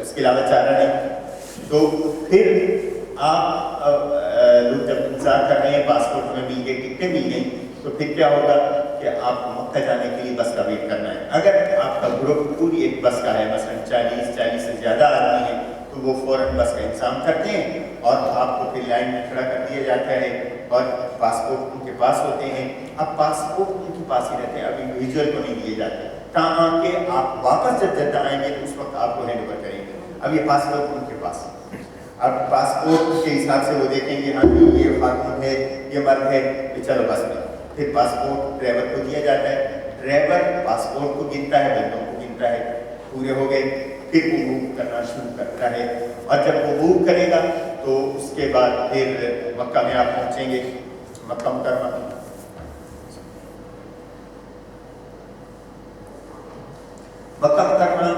اس کے علاوہ چارہ نہیں. تو پھر آپ لوگ جب انتظار کر رہے ہیں، پاسپورٹ میں مل گئے، ٹکٹیں مل گئیں، تو پھر کیا ہوگا کہ آپ کو مکہ جانے کے لیے بس کا ویٹ کرنا ہے. اگر آپ کا گروپ پوری ایک بس کا ہے، مثلاً 40 سے زیادہ آدمی ہیں، تو وہ فوراً بس کا انتظام کرتے ہیں اور آپ کو پھر لائن میں کھڑا کر دیا جاتا ہے اور پاسپورٹ ان کے پاس ہوتے ہیں. اب پاسپورٹ ان کے پاس ہی رہتے ہیں، اب انڈیویجول کو نہیں دیے جاتے، تاہم کہ آپ واپس جب جدہ آئیں گے تو اس وقت آپ کو ہینڈ اوور کریں گے. اب یہ پاسپورٹ ان کے پاس، اب پاسپورٹ کے حساب سے وہ دیکھیں گے ہاں جی یہ خاتون ہے، یہ مرد ہے، تو چلو بس میں. پھر پاسپورٹ ڈرائیور کو دیا جاتا ہے، ڈرائیور پاسپورٹ کو گنتا ہے، بندوں کو گنتا ہے، پورے ہو گئے، پھر وہ موو کرنا شروع کرتا ہے. اور جب وہ موو کرے گا تو اس کے بعد پھر مکہ میں آپ پہنچیں گے. مکہ مکرمہ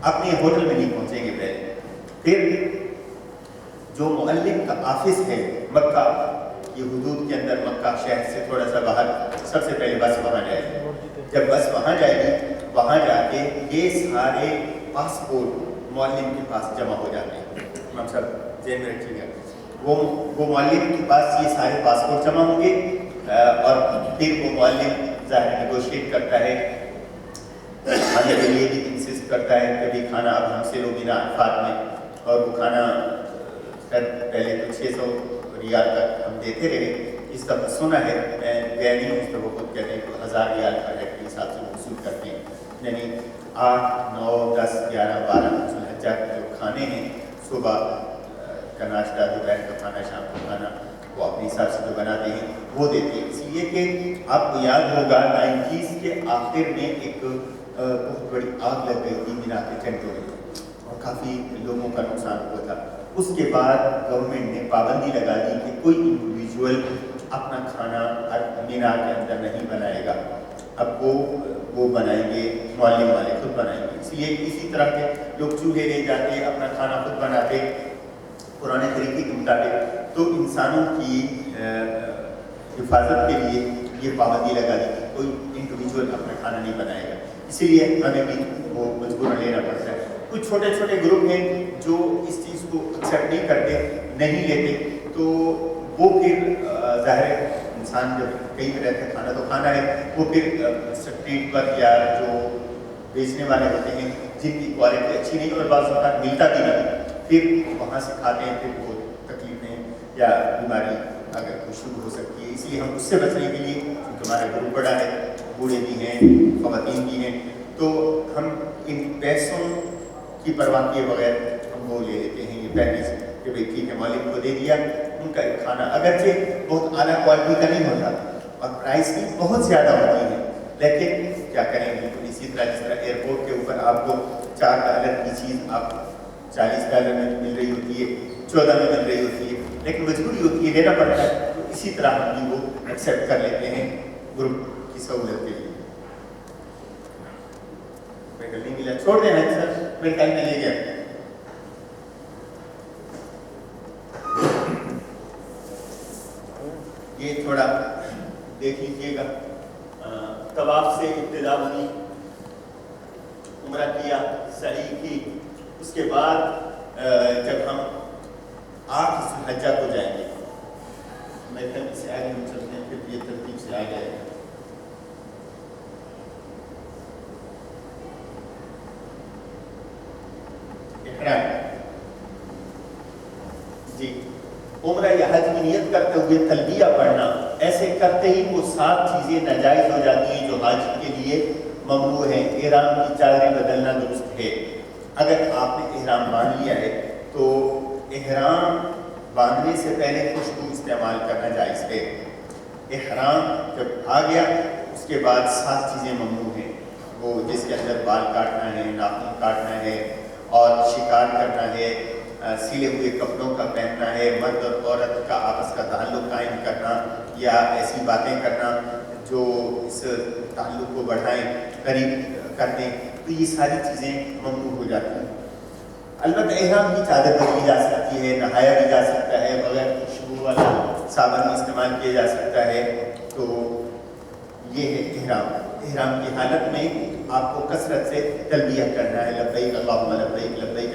اپنے ہوٹل میں نہیں پہنچیں گے پہلے. پھر جو معلم کا آفس ہے مکہ یہ حدود کے اندر، مکہ شہر سے تھوڑا سا باہر، سب سے پہلے بس وہاں جائے گی. جب بس وہاں جائے گی، وہاں جا کے یہ سارے پاسپورٹ معلم کے پاس جمع ہو جاتے ہیں. ہم سب ذہن میں رکھیے گا، وہ معلم کے پاس یہ سارے پاسپورٹ جمع ہوں گے اور پھر وہ معلم ظاہر نیگوشیٹ کرتا ہے، کھانے کے لیے بھی انسسٹ کرتا ہے. کبھی کھانا اب ہم سے لوگ بنا انفاق میں، اور وہ کھانا پہلے تو 600 ریال تک ہم دیتے رہے. اس کا سنا ہے، میں گیا نہیں ہوں، اس کا وہ خود کہتے ہیں کہ 1000 ریال پر ہیڈ کے حساب سے وصول کرتے ہیں. یعنی 8 9 10 11 12 ذوالحجہ کے جو کھانے ہیں، صبح کا ناشتہ، دوپہر کا کھانا، شام کا کھانا، وہ اپنے حساب سے جو بناتے ہیں وہ دیتے ہیں. اس لیے کہ آپ کو یاد ہوگا 90s کے آخر میں ایک بہت بڑی آگ لگ گئی تھی مینا کے ٹینٹوں میں اور کافی لوگوں کا نقصان ہوا تھا. اس کے بعد گورنمنٹ نے پابندی لگا دی کہ کوئی انڈیویجول اپنا کھانا مینا کے اندر نہیں بنائے گا. اب وہ بنائیں گے، معلم والے خود بنائیں گے. اس لیے اسی طرح کے لوگ چولہے لے جاتے، اپنا کھانا خود بناتے پرانے طریقے کے مطابق. تو انسانوں کی حفاظت کے لیے یہ پابندی لگا دی کہ کوئی انڈیویجول اپنا کھانا نہیں بنائے گا. اسی لیے ہمیں بھی وہ مجبوراً لینا پڑتا ہے. کچھ چھوٹے چھوٹے گروپ ہیں جو اس چیز کو ایکسیپٹ نہیں کرتے، نہیں لیتے، تو وہ پھر ظاہر انسان جب کہیں پہ رہتا ہے، کھانا تو کھانا ہے، وہ پھر اسٹریٹ پر یا جو بیچنے والے ہوتے ہیں جن کی کوالٹی اچھی نہیں اور بعض اوقات ملتا بھی نہیں، پھر وہاں سے کھاتے ہیں. پھر وہ تکلیفیں یا بیماری اگر کوئی شروع ہو سکتی ہے. اس لیے ہم اس سے بچنے کے لیے، کیونکہ ہمارا گروپ بڑا ہے، بوڑھے بھی ہیں، خواتین بھی ہیں، تو ہم ان پیسوں کی پرواہ کیے بغیر ہم وہ لے لیتے ہیں یہ پیکیج کہ بھائی ٹھیک ہے، مالک کو دے دیا. ان کا ایک کھانا اگرچہ بہت اعلیٰ کوالٹی کا نہیں ہوتا اور پرائس بھی بہت زیادہ ہوتی ہے، لیکن کیا کریں گے. اسی طرح جس طرح ایئرپورٹ کے اوپر آپ کو $4 کی چیز آپ $40 میں مل رہی ہوتی ہے، 14 میں مل رہی ہوتی ہے، لیکن مجبوری ہوتی ہے، لینا پڑتا ہے. تو اسی طرح ہم بھی وہ ایکسیپٹ کر لیتے ہیں گروپ کی سہولت کے لیے. میڈل نہیں ملا، چھوڑ دیں سر، میرے ٹائم میں لے گیا. یہ تھوڑا دیکھ لیجیے گا. طواف سے ابتدا ہوئی، عمرہ کیا، سعی کی. اس کے بعد جب ہم 8 ذوالحجہ کو جائیں گے، میں ترتیب سے آگے ہم چلتے ہیں، پھر یہ ترتیب سے آ جائے گا. جی، عمرہ یا حج کی نیت کرتے ہوئے تلبیہ پڑھنا، ایسے کرتے ہی وہ 7 چیزیں ناجائز ہو جاتی ہیں جو حج کے لیے ممنوع ہیں. احرام کی چادریں بدلنا درست ہے. اگر آپ نے احرام باندھ لیا ہے تو احرام باندھنے سے پہلے خوشبو استعمال کرنا جائز ہے. احرام جب آ گیا اس کے بعد 7 چیزیں ممنوع ہیں، وہ جس کے اندر بال کاٹنا ہے، ناخن کاٹنا ہے اور شکار کرنا ہے، سلے ہوئے کپڑوں کا پہننا ہے، مرد اور عورت کا آپس کا تعلق قائم کرنا یا ایسی باتیں کرنا جو اس تعلق کو بڑھائیں، قریب کر دیں. تو یہ ساری چیزیں ممنوع ہو جاتی ہیں. البتہ احرام کی چادر بدلی جا سکتی ہے، نہایا بھی جا سکتا ہے، بغیر خوشبو والا صابن استعمال کیا جا سکتا ہے. تو یہ ہے احرام. احرام کی حالت میں آپ کو کثرت سے تلبیہ کرنا ہے، لبیک اللہم لبیک لبیک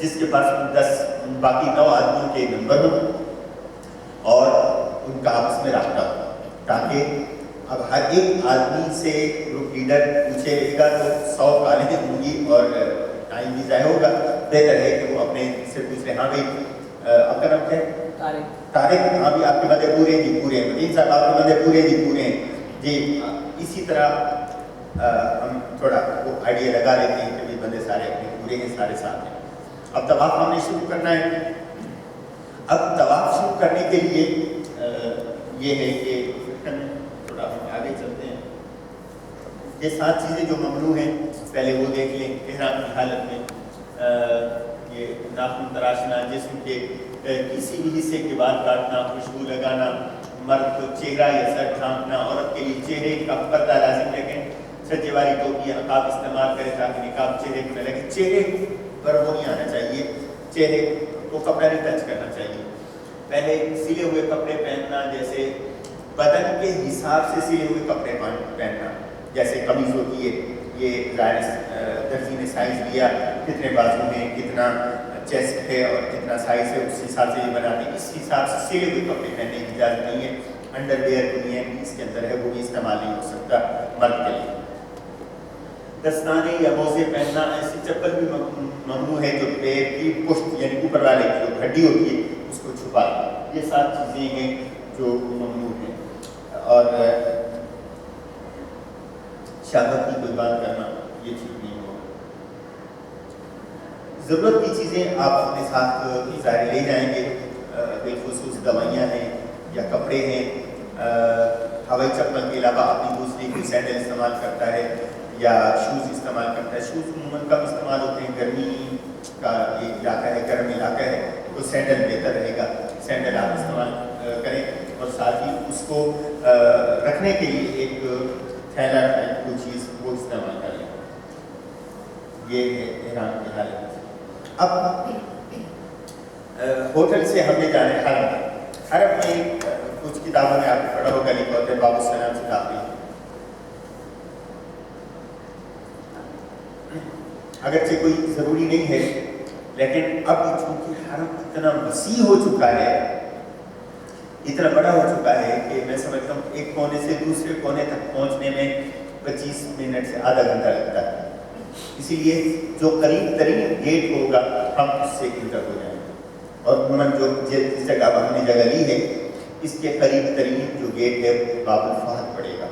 جس کے پاس 10 باقی 9 آدمیوں کے نمبر ہوں اور ان کا آپس میں رابطہ ہو، تاکہ اب ہر ایک آدمی سے گروپ لیڈر پوچھے گا تو 100 کالیں ہوں گی اور ٹائم بھی ضائع ہوگا. بہتر ہے کہ وہ اپنے سے پوچھ لیں. ہاں بھائی آپ کا نام کیا ہے؟ طارق. ہاں بھی آپ کے بندے پورے ہیں جی؟ پورے ہیں. مدین صاحب آپ کے بندے پورے ہیں جی؟ پورے ہیں جی. اسی طرح ہم تھوڑا وہ آئیڈیا لگا لیتے ہیں کہ بھی بندے سارے اپنے پورے ہیں، سارے ساتھ ہیں. اب طواف ہم نے شروع کرنا ہے. اب طواف شروع کرنے کے لیے یہ ہے کہ تھوڑا ہم آگے چلتے ہیں. یہ 7 چیزیں جو ممنوع ہیں پہلے وہ دیکھ لیں. احرام کی حالت میں یہ ناخن تراشنا، جسم کے کسی بھی حصے کے بال کاٹنا، خوشبو لگانا، مرد کو چہرہ یا سر ڈھانپنا، عورت کے لیے چہرے کا پردہ لازم رکھیں، سجے والی ٹوپی نقاب استعمال کریں تاکہ نقاب چہرے کو نہ لگے. چہرے پر وہ نہیں آنا چاہیے، چہرے کو کپڑا نہیں ٹچ کرنا چاہیے. پہلے سلے ہوئے کپڑے پہننا، جیسے بدن کے حساب سے سلے ہوئے کپڑے پہننا، جیسے قمیض ہوتی ہے، یہ ظاہر درزی نے سائز دیا کتنے بازو میں، کتنا چیسٹ ہے اور کتنا سائز ہے، اس حساب سے یہ بناتے ہیں. اس حساب سے سلے ہوئے کپڑے پہننے کی اجازت نہیں ہے. انڈر ویئر دنیا بھی اس کے اندر ہے، وہ بھی استعمال نہیں ہو سکتا مرد کے لیے. دستانے یا موزے پہننا، ایسی چپل بھی ممنوع ہے جو پیر کی پشت یعنی اوپر والے کی جو ہڈی ہوتی ہے اس کو چھپا. یہ 7 چیزیں ہیں جو ممنوع ہیں. اور شہوت کی کوئی بات کرنا یہ ٹھیک نہیں ہوگا. ضرورت کی چیزیں آپ اپنے ساتھ ظاہر لے جائیں گے، بالخصوص دوائیاں ہیں یا کپڑے ہیں. ہوائی چپل کے علاوہ اپنی دوسری کوئی سینڈل استعمال کرتا ہے یا شوز استعمال کرتا ہے. شوز عموماً کم استعمال ہوتے ہیں، گرمی کا یہ علاقہ ہے، گرم علاقہ ہے، تو سینڈل بہتر رہے گا. سینڈل آپ استعمال کریں اور ساتھ ہی اس کو رکھنے کے لیے ایک تھیلا ٹائپ کوئی چیز وہ استعمال کریں. یہ ہے احرام کی حالت. اب ہوٹل سے ہم نے جانا ہے حرم. حرم میں کچھ کتابوں میں آپ نے پڑھا ہوگا لکھا ہوتا ہے باب السلام سے داخل. اگرچہ کوئی ضروری نہیں ہے، لیکن اب چونکہ حرم اتنا وسیع ہو چکا ہے، اتنا بڑا ہو چکا ہے کہ میں سمجھتا ہوں ایک کونے سے دوسرے کونے تک پہنچنے میں 25 منٹ سے آدھا گھنٹہ لگتا ہے. اسی لیے جو قریب ترین گیٹ ہوگا ہم اس سے انٹر ہو جائیں گے. اور عموماً جو جس جگہ پر ہم نے جگہ لی ہے اس کے قریب ترین جو گیٹ ہے باب الفہد پڑے گا.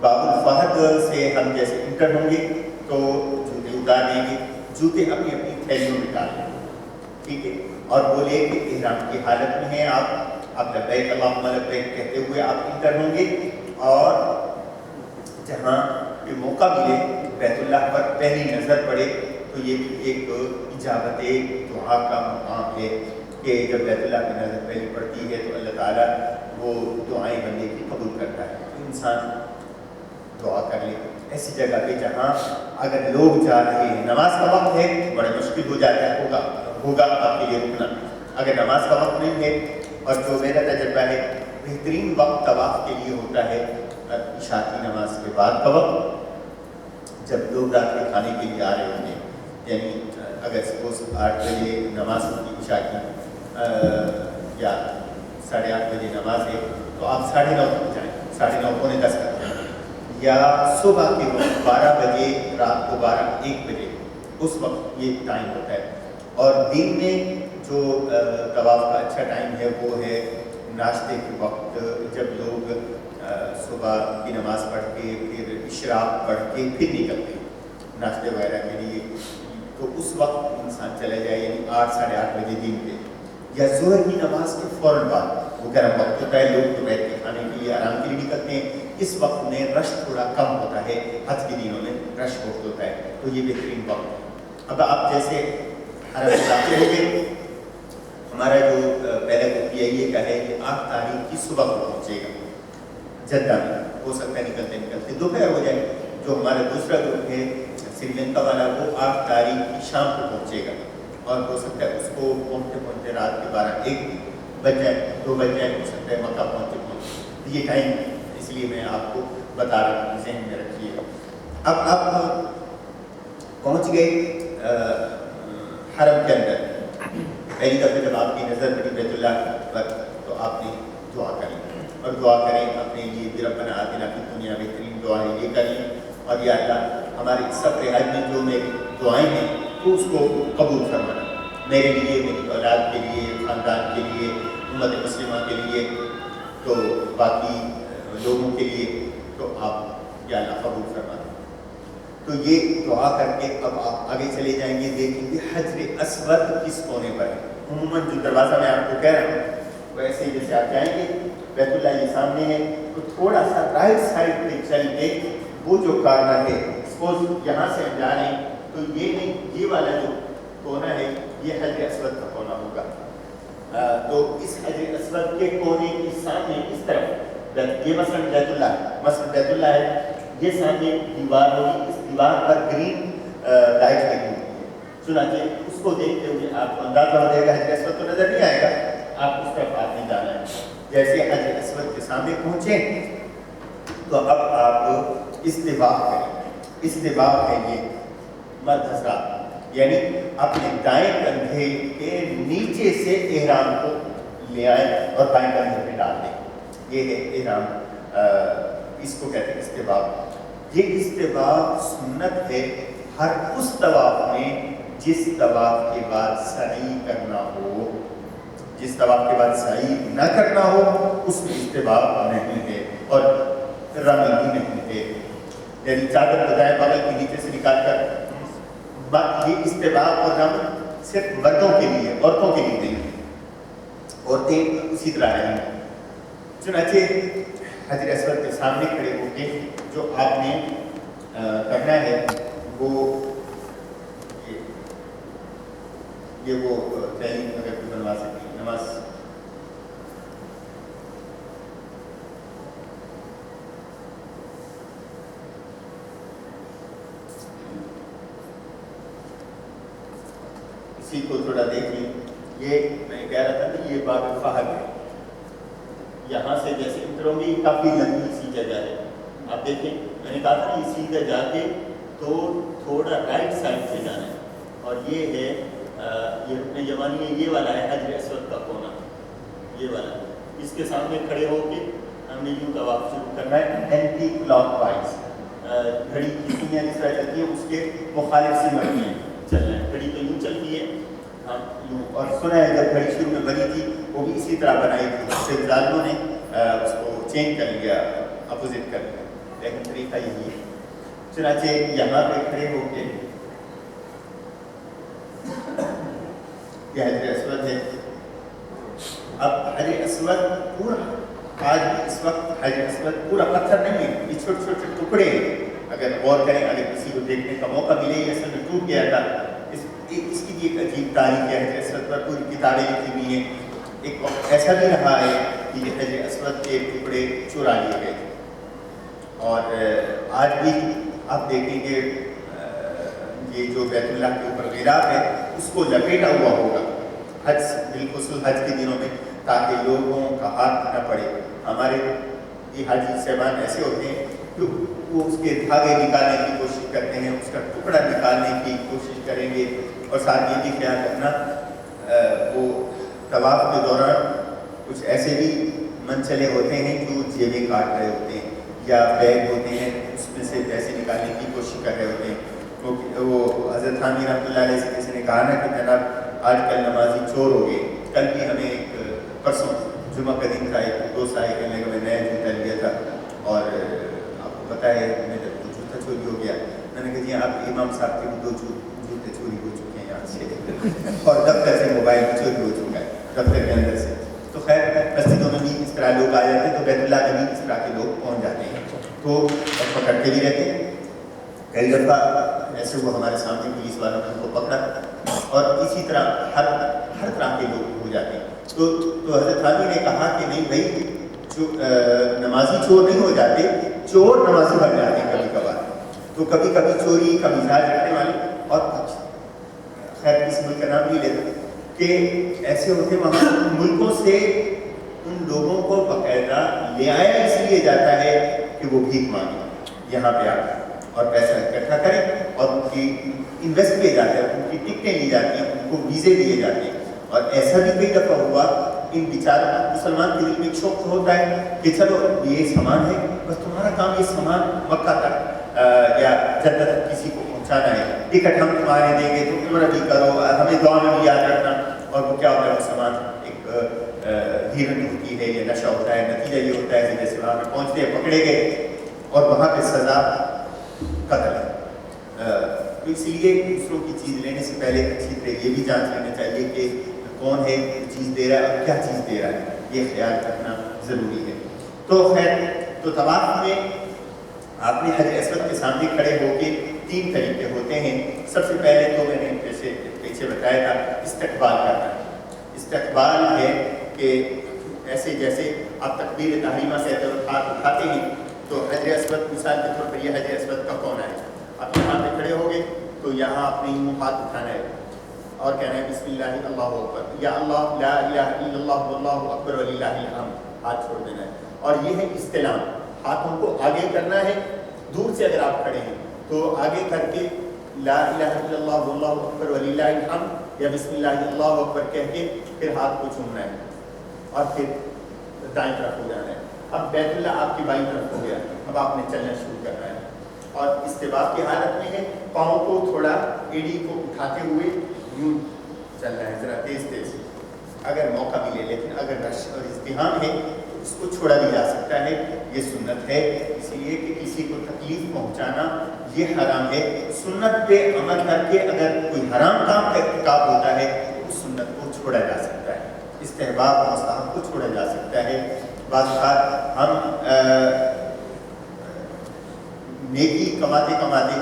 باب الفہد سے ہم جیسے انٹر ہوں گے تو جوتے اتار دیں گے، جوتے اپنی اپنی تھیلیوں میں ڈال دیں گے، ٹھیک ہے. اور بولے کہ احرام کی حالت میں ہیں آپ لبیک اللہم لبیک کہتے ہوئے آپ انٹر ہوں گے. اور جہاں یہ موقع ملے بیت اللہ پر پہلی نظر پڑے تو یہ بھی ایک اجابت دعا کا مقام ہے کہ جب بیت اللہ کی نظر پہلی پڑتی ہے تو اللہ تعالیٰ وہ دعائیں بندے کی قبول کرتا ہے. تو انسان دعا کر لے ایسی جگہ پہ جہاں اگر لوگ جا رہے ہیں، نماز کا وقت ہے بڑا مشکل ہو جاتا ہے، ہوگا آپ کے لیے رکنا. اگر نماز کا وقت نہیں ہے، اور جو میرا تجربہ ہے بہترین وقت طواف کے لیے ہوتا ہے عشاء کی نماز کے بعد کا وقت، جب لوگ رات کے کھانے کے لیے آ رہے ہوں گے. یعنی اگر سپوز 8 بجے نماز ہوتی عشاء کی یا 8:30 بجے نماز ہے تو آپ 9:30 بجے جائیں، 9:30 پونے 10 تک جائیں. یا صبح کے وقت 12 بجے، رات کو 12-1 بجے، اس وقت یہ ٹائم ہوتا ہے. اور دن میں جو طواف کا اچھا ٹائم ہے وہ ہے ناشتے کے وقت، جب لوگ صبح کی نماز پڑھ کے پھر اشراق پڑھ کے پھر نکلتے ہیں ناشتے وغیرہ کے لیے. تو اس وقت انسان چلا جائے، یعنی 8-8:30 بجے دن پہ، یا ظہر کی نماز کے فوراً بعد. وہ گرم وقت ہوتا ہے، لوگ دوپہر کے کھانے کے لیے آرام کے لیے نکلتے ہیں. اس وقت میں رش تھوڑا کم ہوتا ہے، حج کے دنوں میں رش بہت ہوتا ہے، تو یہ بہترین وقت ہے. اب آپ جیسے حرم میں داخل ہو گئے، ہمارا جو پہلا گروپ یہ کا ہے کہ 8 تاریخ کی صبح کو پہنچے گا جدہ میں. ہو سکتا ہے نکلتے دوپہر ہو جائے. جو ہمارا دوسرا گروپ ہے سری لنکا والا، وہ 8 تاریخ کی شام کو پہنچے گا، اور ہو سکتا ہے اس کو پہنچتے رات کے 12-1 بج جائے، 2 بج جائے. ہو سکتا ہے مکہ پہنچتے یہ ٹائم، اس لیے میں آپ کو بتا رہا ہوں، ذہن میں رکھیے. اب آپ پہنچ گئے حرم کے اندر پہلی دفعہ جب آپ کی نظر پڑی بیت اللہ پر تو آپ نے دعا کری اور دعا کریں اپنے لیے بھی ربنا آتنا فی الدنیا بہترین دعائیں یہ کریں اور یا اللہ ہمارے سفر حج میں جو میری دعائیں ہیں تو اس کو قبول فرمانا میرے لیے میری اولاد کے لیے خاندان کے لیے امت مسلمہ کے لیے تو باقی لوگوں کے لیے تو آپ یا اللہ قبول فرمانا. تو یہ دعا کر کے اب آپ آگے چلے جائیں گے دیکھیں گے حجر اسود کس کونے پر ہے. عموماً جو دروازہ میں آپ کو کہہ رہا ہوں وہ ایسے ہی جیسے آپ جائیں گے بیت اللہ یہ سامنے ہے تو تھوڑا سا رائٹ سائڈ پہ چل کے وہ جو کارنر ہے سپوز یہاں سے ہم جا رہے ہیں تو یہ نہیں یہ والا جو کونا ہے یہ حجر اسود کا کونا ہوگا. تو اس حجر اسود کے کونے کے سامنے اس طرف یہ مثلا بیت اللہ ہے مثلا بیت اللہ ہے یہ سامنے دیوار ہوگی اس دیوار پر گرین لائٹ لگی ہوئی ہے. چنانچہ اس کو دیکھتے ہوئے آپ کو اندازہ ہو جائے گا حجر اسود تو نظر نہیں آئے گا آپ اس طرف آپ نے جانا ہے. جیسے حجر اسود کے سامنے پہنچے تو اب آپ استباق کریں. استباق ہے یہ مرد حضرات یعنی اپنے دائیں کندھے کے نیچے سے احرام کو لے آئیں اور بائیں کندھے پہ ڈال دیں. یہ ہے احرام اس کو کہتے ہیں استباق. یہ استباق سنت ہے ہر اس طواف میں جس طواف کے بعد سعی کرنا ہو. جس طواف کے بعد سعی نہ کرنا ہو اس میں استباق نہیں ہے اور رمل بھی نہیں ہے. یعنی چادر بجائے بغل کے نیچے سے نکال کر یہ استباق اور رمل صرف مردوں کے لیے عورتوں کے لیے نہیں. عورتیں اسی طرح رہیں. چنانچہ حجر اسود کے سامنے کھڑے ہو کے جو آپ نے کرنا ہے وہ یہ وہ تعلیم اگر کوئی بنوا سکتی نماز اسی کو تھوڑا دیکھ لیں. یہ میں کہہ رہا تھا کہ یہ باب فہد ہے. یہاں سے جیسے اتروں گی کافی لمبی سی جگہ ہے آپ دیکھیں میں نے کہا تھا یہ سیدھا جا کے تو تھوڑا رائٹ سائڈ سے جانا ہے اور یہ ہے یہ رکن یمانی ہے. یہ والا ہے حجر اسود کا کونا یہ والا. اس کے سامنے کھڑے ہو کے ہم نے یوں طواف شروع کرنا ہے اینٹی کلاک وائز. گھڑی کی سیڑھیاں جس طرح چلتی ہیں اس کے مخالف سمت میں چلنا ہے. گھڑی تو یوں چلتی ہے ہم یوں اور سنا ہے جب گھڑی شروع میں بنی تھی وہ بھی اسی طرح بنائی تھی. اس سے ظالموں نے اس کو چینج کر لیا اپوزٹ کر لیا لیکن طریقہ یہی ہے. چنانچہ یہاں پہ کھڑے ہو کے یہ حجر اسود ہے. اب حجر اسود پورا آج اس وقت حجر اسود پورا پتھر نہیں ہے یہ چھوٹے چھوٹے ٹکڑے ہیں. اگر غور کریں اگر کسی کو دیکھنے کا موقع ملے یہ اصل میں ٹوٹ گیا تھا. اس کی بھی ایک عجیب تاریخ ہے. حجر اسود پر پوری کتابیں لکھی ہوئی ہیں. ایک وقت ایسا بھی رہا ہے کہ یہ حجر اسود کے ٹکڑے چرا لیے گئے اور آج بھی آپ دیکھیں گے یہ جو بیت اللہ کے اوپر غلاف ہے اس کو لپیٹا ہوا ہوگا حج بالخصوص حج کے دنوں میں تاکہ لوگوں کا ہاتھ نہ پڑے. ہمارے یہ حاجی صاحبان ایسے ہوتے ہیں کہ وہ اس کے دھاگے نکالنے کی کوشش کرتے ہیں اس کا ٹکڑا نکالنے کی کوشش کریں گے اور ساتھ یہ بھی خیال رکھنا وہ طواف کے دوران کچھ ایسے بھی منچلے ہوتے ہیں جو جیبیں کاٹ رہے ہوتے ہیں یا بیگ ہوتے ہیں اس میں سے پیسے نکالنے کی کوشش کر رہے ہوتے ہیں. کیونکہ وہ حضرت حامی رحمۃ اللہ علیہ سے کسی نے کہا نا کہ جناب آج کل نمازی چور ہو گئے. کل بھی ہمیں ایک پرسوں جمعہ کا دن تھا ایک دوست آئے کہنے کا میں نیا جوتا لیا تھا اور آپ کو پتہ ہے میرا جوتا چوری ہو گیا. میں نے کہا جی آپ امام صاحب کے بھی 2 جوتے چوری ہو چکے ہیں یہاں سے اور دفتر سے موبائل بھی چوری ہو چکا ہے دفتر کے اندر سے. تو خیر مسجدوں میں بھی اس طرح لوگ آ جاتے ہیں تو بیت اللہ میں بھی اس طرح کے لوگ پہنچ جاتے ہیں تو پکڑتے بھی رہتے ہیں. کئی دفعہ ایسے وہ ہمارے سامنے پولیس والوں نے ان کو پکڑا اور اسی طرح ہر طرح کے لوگ ہو جاتے ہیں. تو حضرت حامی نے کہا کہ نہیں بھائی نمازی چور نہیں ہو جاتے چور نمازی بن جاتے ہیں کبھی کبھار. تو کبھی کبھی چوری کا مزاج رکھنے والے اور خیر کسی ملک کا نام نہیں لیتے کہ ایسے ہوتے وہاں ملکوں سے ان لوگوں کو باقاعدہ لے آیا اس لیے جاتا ہے کہ وہ بھیک مانگے یہاں پہ آ کر اور پیسہ اکٹھا کریں اور ان کی انویسٹ کیے جاتے ہیں ان کی ٹکٹیں لی جاتی ہیں ان کو ویزے دیے جاتے ہیں. اور ایسا بھی کئی دفعہ ہوا ان بیچاروں مسلمان کے دل میں ایک شوق ہوتا ہے کہ چلو یہ سامان ہے, بس تمہارا کام یہ سامان مکہ تک یا جنت تک کسی کو پہنچانا ہے, ٹکٹ ہم تمہارے دیں گے, تم عمرہ بھی کرو, ہمیں دعا میں بھی یاد رکھنا. اور وہ کیا ہوتا ہے, وہ سامان ایک ہیرن ہوتی ہے یا نشہ ہوتا ہے. نتیجہ یہ ہوتا ہے کہ جیسے وہاں پہ پہنچتے ہیں, پکڑے گئے اور وہاں پہ سزا قتل ہے. تو اس لیے دوسروں کی چیز لینے سے پہلے اچھی طرح یہ بھی جانچ لینا چاہیے کہ کون ہے چیز دے رہا ہے اور کیا چیز دے رہا ہے, یہ خیال رکھنا ضروری ہے. تو خیر, تو طواف میں آپ نے حجر اسود کے سامنے کھڑے ہو کے 3 طریقے ہوتے ہیں. سب سے پہلے تو میں نے پیچھے بتایا تھا استقبال کرنا. استقبال ہے کہ ایسے جیسے آپ تکبیر تحریمہ سے ہاتھ اٹھاتے ہیں تو حجر اسود مثال کے طور پر یہ حجر اسود کا کونا ہے, آپ یہاں پہ کھڑے ہو گئے تو یہاں اپنے یوں ہاتھ اٹھانا ہے اور کہنا ہے بسم اللہ اللہ اکبر, یا اللہ لا الہ الا اللہ واللہ اکبر وللہ الحمد, ہاتھ چھوڑ دینا ہے. اور یہ ہے استلام, ہاتھوں کو آگے کرنا ہے. دور سے اگر آپ کھڑے ہیں تو آگے کر کے لا الہ الا اللہ واللہ اکبر وللہ الحمد یا بسم اللہ اللہ اکبر کہہ کے پھر ہاتھ کو چومنا ہے اور پھر دائیں طرف ہو جانا ہے. اب بیت اللہ آپ کی بائیں طرف ہو گیا, اب آپ نے چلنا شروع کرنا ہے اور استباق کی حالت میں ہے, پاؤں کو تھوڑا ایڑی کو اٹھاتے ہوئے یوں چل رہا ہے, ذرا تیز تیز اگر موقع ملے. لیکن اگر رش اور ازدحام ہے تو اس کو چھوڑا بھی جا سکتا ہے, یہ سنت ہے. اس لیے کہ کسی کو تکلیف پہنچانا یہ حرام ہے. سنت پہ عمل کر کے اگر کوئی حرام کام کا ارتکاب ہوتا ہے تو اس سنت کو چھوڑا جا سکتا ہے, استحباب اور مستحب کو چھوڑا جا سکتا ہے. بعض اوقات ہم نیکی کماتے کماتے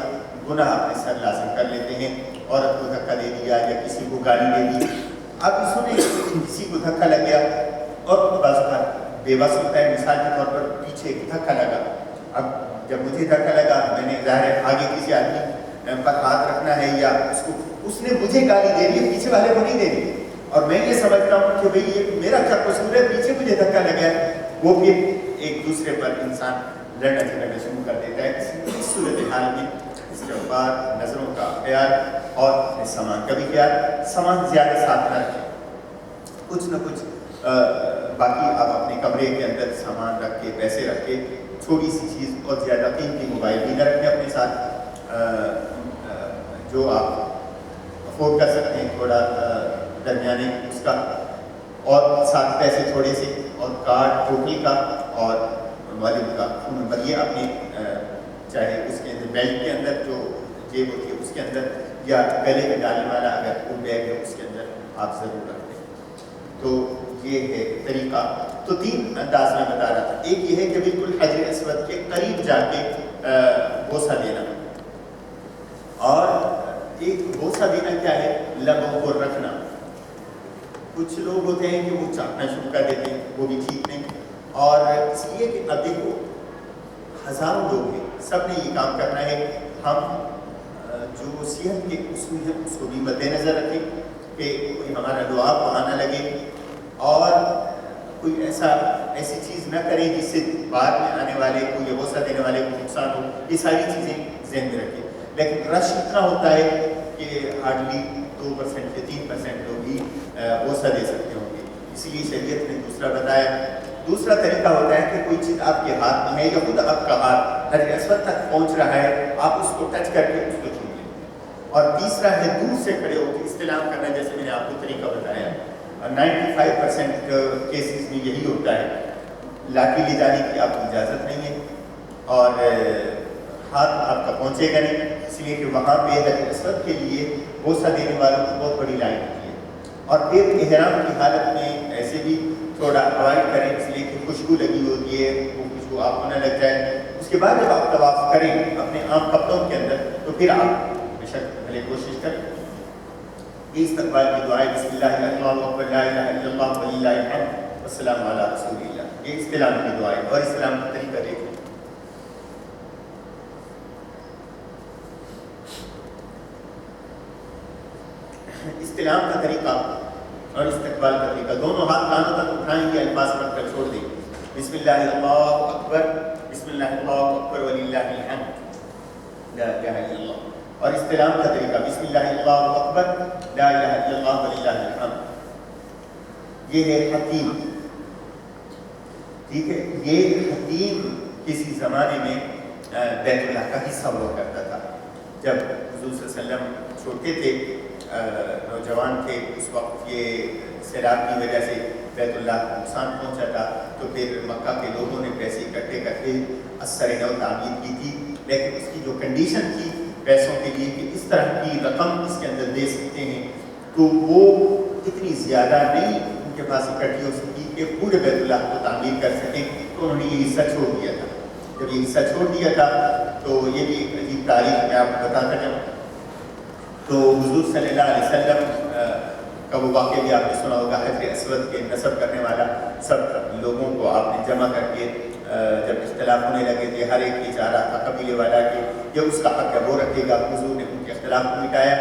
گناہ اپنے سر لازم کر لیتے ہیں, عورت کو دھکا دے دیا یا کسی کو گالی دے دی. اب سنیں کسی کو دھکا لگ گیا اور بعض اوقات بے بس ہوتا ہے, مثال کے طور پر پیچھے دھکا لگا. اب جب مجھے دھکا لگا میں نے ظاہر ہے آگے کسی آدمی پر ہاتھ رکھنا ہے یا اس نے مجھے گالی دے دی, پیچھے والے کو نہیں دے دی, اور میں یہ سمجھتا ہوں کہ بھئی یہ میرا کیا قصور ہے, پیچھے مجھے دھکا لگا ہے, وہ پھر ایک دوسرے پر انسان لڑنا جھگڑنا شروع کر دیتا ہے. اس صورتحال میں استغفار, نظروں کا خیال اور سامان کا بھی خیال. سامان زیادہ ساتھ نہ رکھیں, کچھ نہ کچھ باقی آپ اپنے کمرے کے اندر سامان رکھ کے, پیسے رکھ کے, چھوٹی سی چیز اور زیادہ قیمتی موبائل بھی نہ رکھیں اپنے ساتھ. جو آپ افورڈ کر سکتے ہیں تھوڑا درمیانے اس کا, اور ساتھ پیسے تھوڑے سے, اور کارڈ ہوٹل کا اور والد کا نمبر, یہ اپنے چاہے اس کے اندر بیلٹ کے اندر جو جیب ہوتی ہے اس کے اندر یا گلے میں ڈالنے والا اگر کوئی بیگ ہے اس کے اندر آپ ضرور رکھ دیں. تو یہ ہے طریقہ. تو 3 انداز میں بتا رہا تھا. ایک یہ ہے کہ بالکل حجر اسود کے قریب جا کے بوسہ دینا, اور ایک بوسہ دینا کیا ہے, لبوں کو رکھنا. کچھ لوگ ہوتے ہیں کہ وہ چاٹنا شروع کر دیتے ہیں, وہ بھی ٹھیک نہیں. اور اس لیے کہ اب دیکھو ہزاروں لوگ ہیں, سب نے یہ کام کرنا ہے. ہم جو صحت کے اصول ہیں اس کو بھی مد نظر رکھیں کہ کوئی ہمارا دعا وہاں نہ لگے, اور کوئی ایسی چیز نہ کریں جس سے بعد میں آنے والے کو یا غصہ دینے والے کو نقصان ہو. یہ ساری چیزیں ذہن میں رکھیں. لیکن رش اتنا ہوتا ہے کہ ہارڈلی 2% یا 3% لوگ ہی غصہ دے سکتے ہوں گے. اسی لیے شریعت نے دوسرا بتایا. دوسرا طریقہ ہوتا ہے کہ کوئی چیز آپ کے ہاتھ میں ہے یا خود آپ کا ہاتھ حجر اسود تک پہنچ رہا ہے, آپ اس کو ٹچ کر کے اس کو چھو لیں. اور تیسرا ہے دور سے کھڑے ہو کے استلام کرنا, جیسے میں نے آپ کو طریقہ بتایا. 95% کیسز میں یہی ہوتا ہے. لاٹھی لے جانے کی آپ کو اجازت نہیں ہے اور ہاتھ آپ کا پہنچے گا نہیں, اس لیے کہ وہاں پہ حجر اسود کے لیے بوسہ دینے والوں کی بہت بڑی لائن ہوتی ہے. اور پھر احرام کی حالت میں ایسے بھی تھوڑا اوائڈ کریں, اس لیے کہ خوشبو لگی ہوتی ہے, وہ خوشبو آپ کو نہ لگ جائے. اس کے بعد جب آپ طواف کریں اپنے عام کپڑوں کے اندر تو پھر آپ بے شک پہلے کوشش کریں. یہ استقبال کی دعائیں بسم اللہ اللہ اکبر لا الہ الا اللہ وللہ الحمد والسلام علی رسول اللہ, یہ استلام کی دعائیں. اور استلام کا طریقہ دیکھیں. استلام کا طریقہ اور استقبال کا طریقہ, دونوں ہاتھ کانوں تک اٹھائیں گے, الفاظ پڑھ کر چھوڑ دیں. بسم اللہ اللہ اکبر, بسم اللہ اللہ اکبر وللہ الحمد, لا الہ الا اللہ. اور استلام کا طریقہ بسم اللہ اللہ اکبر لا الہ الا اللہ وللہ الحمد. یہ ہے حتیم. ٹھیک ہے, یہ حتیم کسی زمانے میں بیت اللہ کا حصہ ہوا کرتا تھا. جب حضور صلی اللہ علیہ وسلم چھوٹے تھے, نوجوان تھے, اس وقت یہ سیلاب کی وجہ سے بیت اللہ کو نقصان پہنچا تھا, تو پھر مکہ کے لوگوں نے پیسے اکٹھے کر کے اثر نو تعمیر کی تھی. لیکن اس کی جو کنڈیشن تھی پیسوں کے لیے کہ اس طرح کی رقم اس کے اندر دے سکتے ہیں, تو وہ اتنی زیادہ نہیں ان کے پاس اکٹھی ہو سکی کہ پورے بیت اللہ کو تعمیر کر سکیں. تو انہوں نے یہ حصہ چھوڑ دیا تھا. جب یہ حصہ چھوڑ دیا تھا تو یہ بھی ایک عجیب تاریخ میں آپ کو بتاتا جاؤں. تو حضور صلی اللہ علیہ وسلم کا وہ واقعہ بھی آپ نے سنا ہوگا, حجر اسود کے نصب کرنے والا سب لوگوں کو آپ نے جمع کر کے جب اختلاف ہونے لگے تھے, ہر ایک یہ چاہ رہا تھا قبیلے والا کہ یہ اس کا حق ہے وہ رکھے گا. حضور نے ان کے اختلاف کو مٹایا,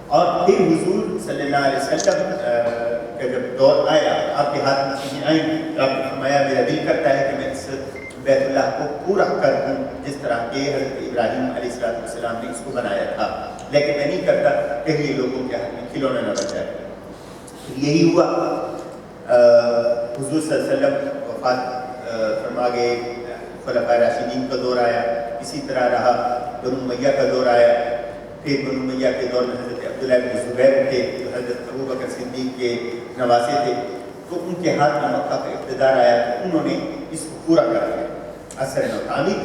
اور پھر حضور صلی اللہ علیہ وسلم کا جب دور آیا, آپ کے ہاتھ میں چیزیں آئیں, تو آپ نے فرمایا میرا دل کرتا ہے کہ میں اس بیت اللہ کو پورا کر دوں جس طرح کہ حضرت ابراہیم علیہ السلام نے اس کو بنایا تھا, لیکن میں نہیں کرتا کہ یہ لوگوں کے ہاتھ میں کھلونا نہ بچ جائے. یہی ہوا. حضور صلی اللہ علیہ وسلم وفات فرما گئے, خلفائے راشدین کا دور آیا, اسی طرح رہا. بنو امیہ کا دور آیا, پھر بنو امیہ کے دور میں حضرت عبداللہ بن زبیر تھے جو حضرت ابوبکر صدیق کے نواسے تھے, تو ان کے ہاتھ میں مکہ کا اقتدار آیا, تو انہوں نے اس کو پورا کر دیا. اثر نو تعمیر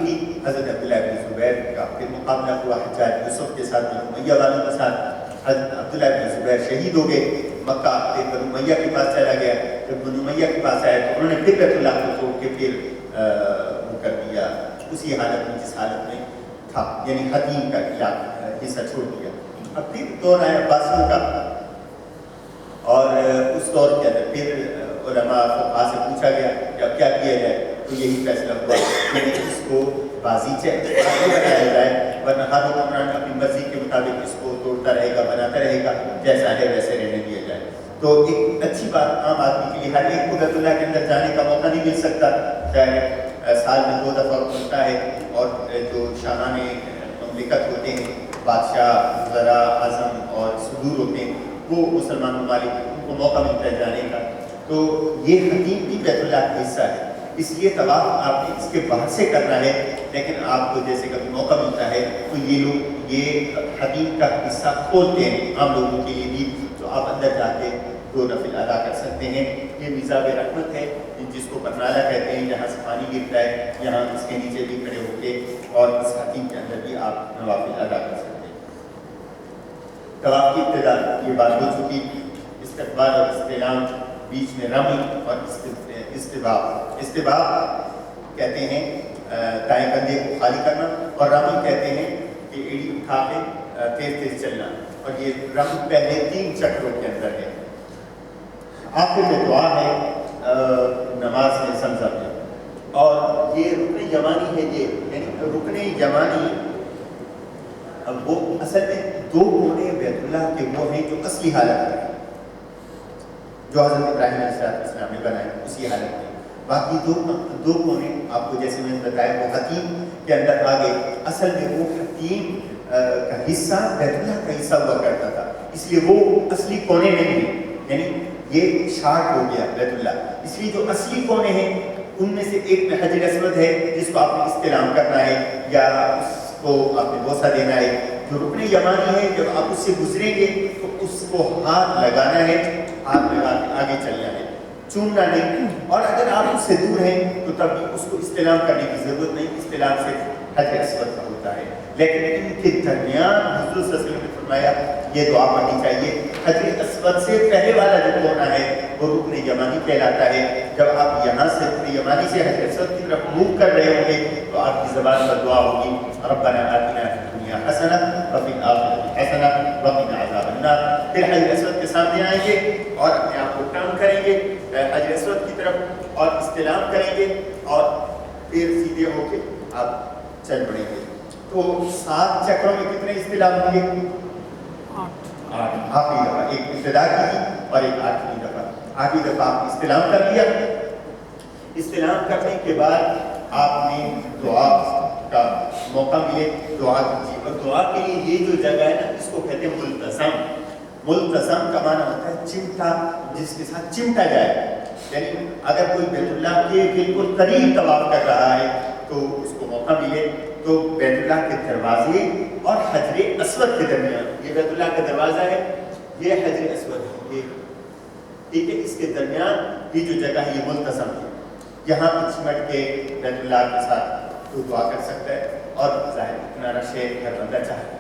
کی حضرت عبداللہ بن زبیر کا پھر مقابلہ ہوا حجاج یوسف کے ساتھ, بنو امیہ والوں کے ساتھ. حضرت عبداللہ بن زبیر شہید ہو گئے. مکہ پھر بنو امیہ کے پاس چلا گیا. جب بنو امیہ کے پاس آیا تو انہوں نے پھر بیت اللہ کو توڑ کے پھر وہ کر دیا اسی حالت میں جس حالت میں تھا, یعنی حتیم کا علاقہ حصہ چھوڑ دیا. اب پھر دور آیا عباسیوں کا, اور اس دور کے اندر پھر علماء فقہاء سے پوچھا گیا کہ اب کیا کیا جائے, تو یہی فیصلہ ہوا کہ اس کو بازیچے بنایا جائے, ورنہ ہر حکمران اپنی مرضی کے مطابق اس کو توڑتا رہے گا, بناتا رہے گا, جیسا ہے ویسے رہنے دیا جائے. تو ایک اچھی بات عام آدمی کے لیے, ہر ایک کو بیت اللہ کے اندر جانے کا موقع نہیں مل سکتا, چاہے سال میں 2 دفعہ ملتا ہے, اور جو شاہان مملکت ہوتے ہیں, بادشاہ, وزراء اعظم اور صدور ہوتے ہیں, وہ مسلمان ممالک ان کو موقع ملتا ہے جانے کا. تو یہ حتیم بھی بیت اللہ کا حصہ ہے, اس لیے طواف آپ نے اس کے باہر سے کرنا ہے. لیکن آپ کو جیسے کبھی موقع ملتا ہے تو یہ لوگ یہ حتیم کا حصہ کھولتے ہیں عام لوگوں کے لیے بھی, تو آپ اندر جا کے 2 نفل ادا کر سکتے ہیں. یہ میزاب رحمت ہے جس کو برنالہ کہتے ہیں, جہاں سے پانی گرتا ہے, یہاں اس کے نیچے بھی کھڑے ہو کے اور اس حتیم کے اندر بھی آپ نوافل ادا کر سکتے ہیں. طواف کی ابتدا یہ بات ہو چکی, استقبال اور استعلام, بیچ میں رمی اور استباب کہتے ہیں دائیں کندھے کو خالی کرنا, اور رمی کہتے ہیں کہ ایڑی اٹھا کے تیز تیز چلنا, اور یہ رمی پہلے 3 چکروں کے اندر ہے. آخر میں دعا ہے نماز میں زمزم میں, اور یہ رکن یمانی ہے. یہ یعنی رکن یمانی اب وہ اصل میں 2 کونے بیت اللہ کے وہ ہیں جو اصلی حالت میں, جو حضرت ابراہیم علیہ السلام نے بنائے اسی حالت میں. باقی 2 کونے آپ کو جیسے میں نے بتایا وہ حتیم کے اندر آ گئے. اصل میں وہ حتیم کا حصہ بیت اللہ کا حصہ ہوا کرتا تھا, اس لیے وہ اصلی کونے نہیں ہیں, یعنی یہ شارٹ ہو گیا بیت اللہ. اس لیے جو اصلی کونے ہیں ان میں سے ایک میں حجر اسود ہے جس کو آپ نے استلام کرنا ہے یا اس کو آپ نے بوسہ دینا ہے. جو رکن یمانی ہے جب آپ اس سے گزریں گے تو اس کو ہاتھ لگانا ہے, ہاتھ لگا کے آگے چلنا ہے, چومنا نہیں. اور اگر آپ اس سے دور ہیں تو تب بھی اس کو استلام کرنے کی ضرورت نہیں, استلام صرف حجر اسود کا ہوتا ہے. لیکن ان کے درمیان حضور صلی اللہ علیہ وسلم نے فرمایا یہ دعا پڑھنی چاہیے. حجر اسود سے پہلے والا جو کونا ہے وہ رکن یمانی کہلاتا ہے. جب آپ یہاں سے رکن یمانی سے حجر اسود کی طرف موو کر رہے ہوں گے تو آپ کی زبان پر دعا ہوگی ربنا آتنا فی الدنیا حسنہ وفی الآخرۃ حسنہ وقنا عذاب النار. پھر حجر اسود کے سامنے آئیں گے اور اپنے آپ کو ٹرن کریں گے حجر اسود کی طرف اور استلام کریں گے, اور پھر سیدھے ہو کے آپ چل پڑیں گے. تو 7 چکروں میں کتنے استلام ہوں گے؟ 8. آخری دفعہ ایک ابتدا کی تھی اور ایک آخری دفعہ. آخری دفعہ آپ استلام کر لیا. استلام کرنے کے بعد آپ نے دعا کا موقع ملے دعا کیجیے. اور دعا کے لیے یہ جو جگہ ہے نا اس کو کہتے ہیں ملتزم. ملتزم کا معنی ہوتا ہے چمٹا, جس کے ساتھ چمٹا جائے. یعنی اگر کوئی بیت اللہ کے بالکل قریب طواف کر رہا ہے تو اس کو موقع ملے تو بیت اللہ کے دروازے اور حجر اسود کے درمیان, یہ بیت اللہ کا دروازہ ہے, یہ حجر اسود ہے, یہ ٹھیک ہے, اس کے درمیان یہ جو جگہ ہے یہ ملتزم ہے. یہاں پہ چمٹ کے بیت اللہ کے ساتھ تو دعا کر سکتا ہے. اور ظاہر اتنا رش ہے, گھر بندہ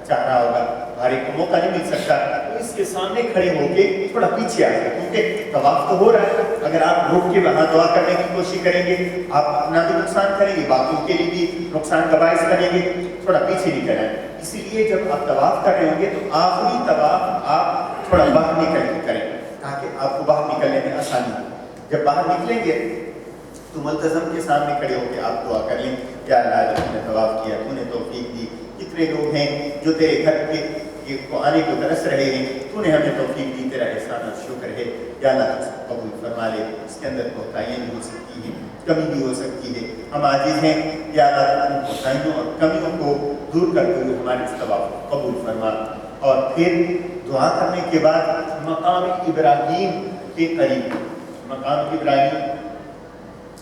چاہ رہا ہوگا, بھاری کو موقع نہیں مل سکتا, تو اس کے سامنے کھڑے ہو کے تھوڑا پیچھے آ جائے, کیونکہ طواف تو ہو رہا ہے. اگر آپ رک کے وہاں دعا کرنے کی کوشش کریں گے آپ اپنا بھی نقصان کریں گے, باقیوں کے لیے بھی نقصان کا باعث کریں گے. تھوڑا پیچھے نہیں کریں. اسی لیے جب آپ طواف کر رہے ہوں گے تو آخری طواف آپ تھوڑا باہر نکل کے کریں تاکہ آپ کو باہر نکلنے میں آسانی ہو. جب باہر نکلیں گے تو ملتزم کے سامنے کھڑے ہو کے آپ دعا کر لیں, یا اللہ جب نے طواف کیا, تو نے توفیق دی, کتنے لوگ ہیں جو تیرے گھر کے کو آنے کو ترس رہے ہیں, تو نے ہمیں توفیق دی, تیرا احسان اور شکر ہے, یا اللہ اس کو قبول فرما لے. اس کے اندر کوتاہیاں بھی ہو سکتی ہیں, کمی بھی ہو سکتی ہے, ہم عاجز ہیں, یا اللہ ان کوتاہیوں اور کمیوں کو دور کرتے ہوئے ہمارے اس طواف کو قبول فرما. اور پھر دعا کرنے کے بعد مقام ابراہیم کے قریب, مقام ابراہیم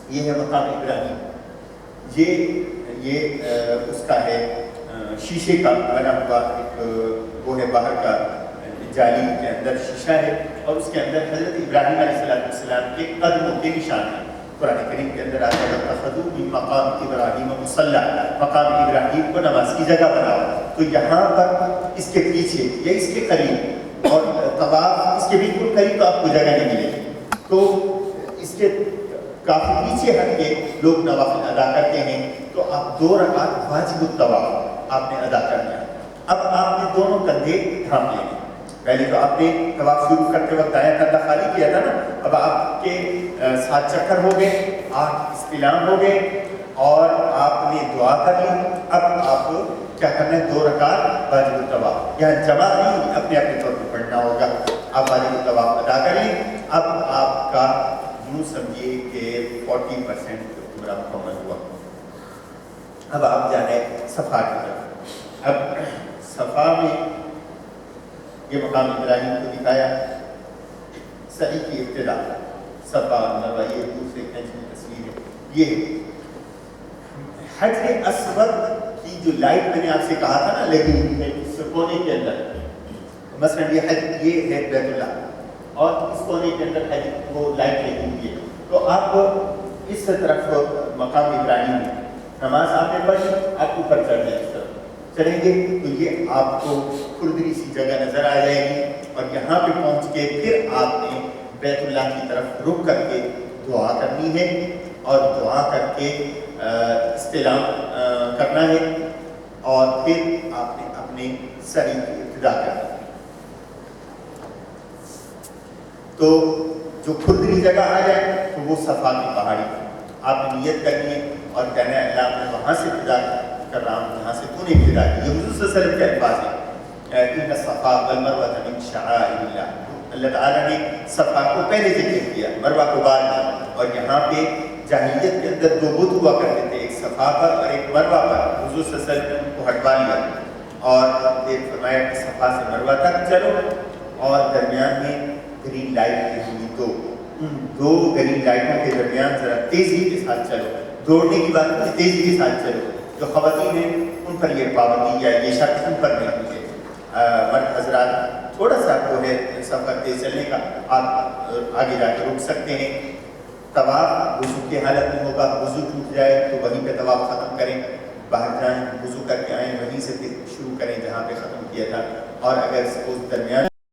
یہ ہے مقام ابراہیم, یہ اس کا ہے شیشے کا بنا ہوا ایک وہ ہے, باہر کا جالی کے اندر شیشہ ہے, اور اس کے اندر حضرت ابراہیم علیہ السلام کے قدموں کے نشان ہیں. قرآن کریم کے اندر آتا ہے اتخذوا من مقام ابراہیم مصلی, مقام ابراہیم کو نماز کی جگہ بناؤ. تو یہاں پر اس کے پیچھے یا اس کے قریب اور طواف اس کے بالکل قریب تو آپ کو جگہ نہیں ملے گی, تو اس کے کافی پیچھے ہٹ کے لوگ نوافل ادا کرتے ہیں. تو آپ 2 رکعت واجب الطواف آپ نے ادا کرنا ہے. اب آپ نے دونوں کندھے تھام لینے. پہلے تو آپ نے طواف شروع کرتے وقت دایاں کندھا خالی کیا تھا نا, اب آپ کے 7 چکر ہو گئے, 8 استلام ہو گئے, اور آپ نے دعا کر لی. اب آپ کیا کرنا ہے, 2 رکعت واجب الطواف, یہاں جمع نہیں اپنے اپنے طور پر پڑھنا ہوگا. آپ واجب الطواف ادا کر لیں. اب آپ کا یوں سمجھیے کہ 40% پورا مکمل ہوا. اب آپ جا رہے ہیں صفا کی طرف. اب صفا میں یہ مقام ابراہیم کو دکھایا, سعی کی ابتدا, صفا مروا, یہ دوسرے کھینچ کی تصویر ہے. یہ حجر اسود کی جو لائٹ میں نے آپ سے کہا تھا نا لگی ہوئی ہے اس کونے کے اندر, مثلا یہ ہے بیت اللہ, اور اس کونے کے اندر وہ لائٹ لگی ہوئی ہے. تو آپ اس طرف مقام ابراہیم میں نماز آپ نے پڑھی, آپ اوپر چڑھ جائیں, اس طرف چلیں گے تو یہ آپ کو کھردری سی جگہ نظر آ جائے گی, اور یہاں پہ پہنچ کے پھر آپ نے بیت اللہ کی طرف رک کر کے دعا کرنی ہے, اور دعا کر کے استلام کرنا ہے, اور پھر آپ نے اپنے سعی کی ابتدا کرنی ہے. تو جو کھردری جگہ آ جائے تو وہ صفا کی پہاڑی, آپ نے نیت کرنی ہے اور کہنا ہے اللہ میں وہاں سے ابتدا کر رہا ہوں, یہاں سے تو نے ابتدا کی. یہ حضور صلی اللہ علیہ وسلم کے الفاظ ہیں, ان الصفا والمروہ من شعائر اللہ. اللہ تعالیٰ نے صفا کو پہلے ذکر کیا, مروہ کو بعد میں. اور یہاں پہ جاہلیت کے اندر 2 بت ہوا کرتے تھے, ایک صفا پر اور ایک مروہ پر. حضور صلی اللہ علیہ وسلم نے ان کو ہٹوا لیا اور پھر فرمایا کہ صفا سے مروہ تک چلو, اور درمیان میں گرین لائٹ لگی ہوئی, ان 2 گرین لائٹوں کے درمیان ذرا تیزی کے ساتھ چلو. دوڑنے کی بات نہیں, تیزی کے ساتھ چلو. جو خواتین ہیں ان پر یہ پابندی یا یہ شرط ان پر نہیں ہے. مرد حضرات تھوڑا سا جو ہے سفر تیز چلنے کا, آپ آگے جا کے رک سکتے ہیں. طواف وضو کی حالت میں ہوگا, وضو ٹوٹ جائے تو وہیں پہ طواف ختم کریں, باہر جائیں وضو کر کے آئیں, وہیں سے پھر شروع کریں جہاں پہ ختم کیا تھا. اور اگر اس درمیان